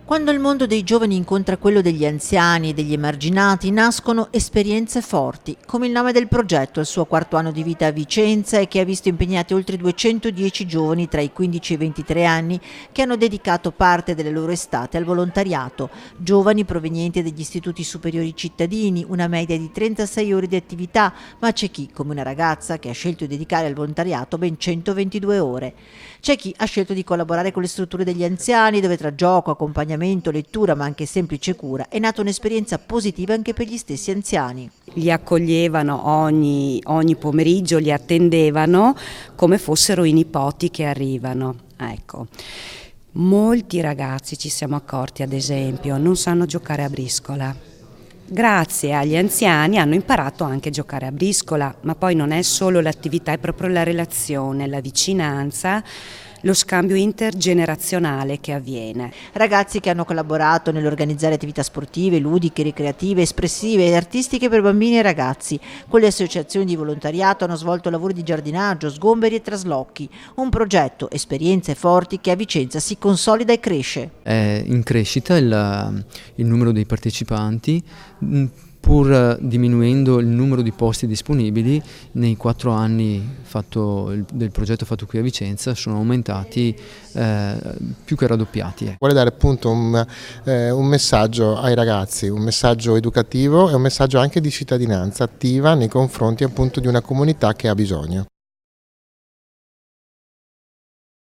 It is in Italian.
Quando il mondo dei giovani incontra quello degli anziani e degli emarginati, nascono esperienze forti, come il nome del progetto, il suo quarto anno di vita a Vicenza e che ha visto impegnati oltre 210 giovani tra i 15 e i 23 anni che hanno dedicato parte delle loro estate al volontariato, giovani provenienti dagli istituti superiori cittadini, una media di 36 ore di attività, ma c'è chi, come una ragazza, che ha scelto di dedicare al volontariato ben 122 ore. C'è chi ha scelto di collaborare con le strutture degli anziani, dove tra gioco, accompagnamento, lettura, ma anche semplice cura, è nata un'esperienza positiva anche per gli stessi anziani. Li accoglievano ogni pomeriggio, li attendevano come fossero i nipoti che arrivano. Ecco. Molti ragazzi, ci siamo accorti ad esempio, non sanno giocare a briscola. Grazie agli anziani hanno imparato anche a giocare a briscola, ma poi non è solo l'attività, è proprio la relazione, la vicinanza, lo scambio intergenerazionale che avviene. Ragazzi che hanno collaborato nell'organizzare attività sportive, ludiche, ricreative, espressive e artistiche per bambini e ragazzi. Con le associazioni di volontariato hanno svolto lavori di giardinaggio, sgomberi e traslochi. Un progetto, esperienze forti che a Vicenza si consolida e cresce. È in crescita il numero dei partecipanti, pur diminuendo il numero di posti disponibili. Nei 4 anni del progetto fatto qui a Vicenza sono aumentati più che raddoppiati. Vuole dare appunto un messaggio ai ragazzi, un messaggio educativo e un messaggio anche di cittadinanza attiva nei confronti appunto di una comunità che ha bisogno.